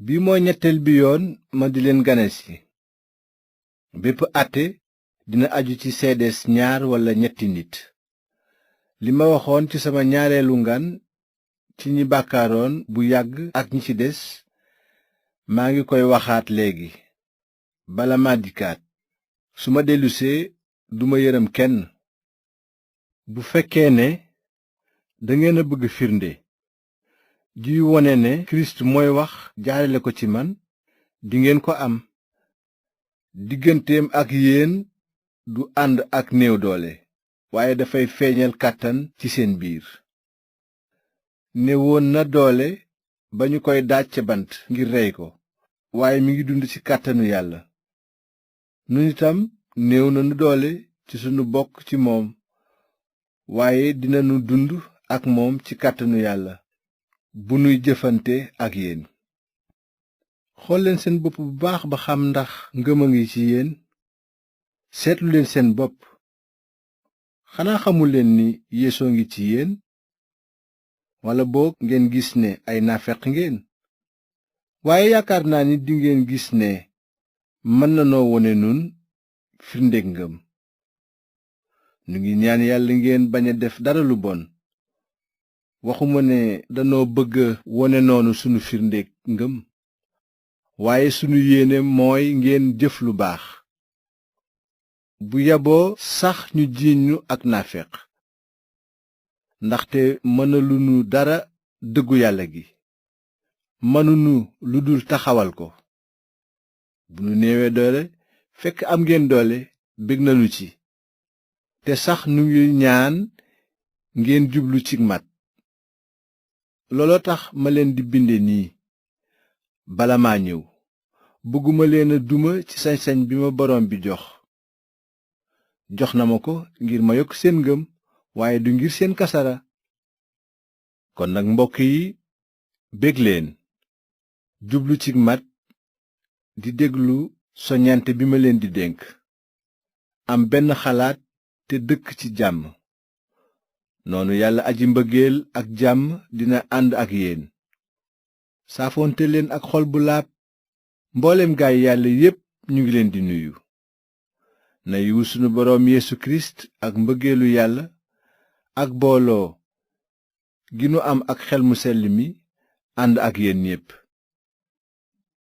bi mooy ñetteel bi yoon ma di leen ganesi. bépp àtte dina aju ci seedees ñaar walla ñetti nit. li ma waxoon ci sama ñaareelu ngan ci ñi bàkkaaroon bu yàgg ak ñi ci des maa ngi koy waxaat léegi bala ma dikkaat. su ma dellusee duma yërëm kenn. bu fekkee ne dangeen a bëgg firnde juy wone ne kirist mooy wax jaarale ko ci man dingeen ko am. digganteem ak yéen du ànd ak néew doole waaye dafay feeñal kàttan ci seen biir. néewoon na doole ba ñu koy daaj ca bant ngir rey ko waaye mi ngi dund ci kàttanu yàlla. nun itam néew nanu doole ci sunu bokk ci moom waaye dinanu dund ak moom ci kàttanu yàlla bu nuy jëfante ak yéen. xool leen seen bopp bu baax ba xam ndax ngëm a ngi ci yéen. seetlu leen seen bopp. xanaa xamuleen ni Yeesoo ngi ci yéen? walla boog ngeen gis ne ay naafeq ngeen? waaye yaakaar naa ni dingeen gis ne mën nanoo wone nun firndeg ngëm. nu ngi ñaan yàlla ngeen bañ a def dara lu bon. waxuma ne danoo bëgg wone noonu sunu firndeg ngëm waaye sunu yéene mooy ngeen jëf lu baax. bu yaboo sax ñu jiiñ ñu ak naafeq ndaxte mënalunu dara dëggu yàlla gi. mënunu lu dul taxawal ko. bu nu néewee doole fekk am ngeen doole bég nanu ci. te sax nu ngi ñaan ngeen jublu ci mat. looloo tax ma leen di binde nii bala maa ñëw. bëgguma leen a duma ci sañ-sañ bi ma boroom bi jox. jox na ma ko ngir ma yokk seen ngëm waaye du ngir seen kasara. kon nag mbokk yi bég leen. jublu ci mat di déglu soññante bi ma leen di dénk. am benn xalaat te dëkk ci jàmm. noonu yàlla aji mbëggeel ak jàmm dina ànd ak yéen. saafoonte leen ak xol bu laab. mboolem gaay yàlla yépp ñu ngi leen di nuyu. na yiwu sunu boroom Yeesu Kirist ak mbëggeelu yàlla ak booloo gi nu am ak xel mu sell mi ànd ak yéen ñépp.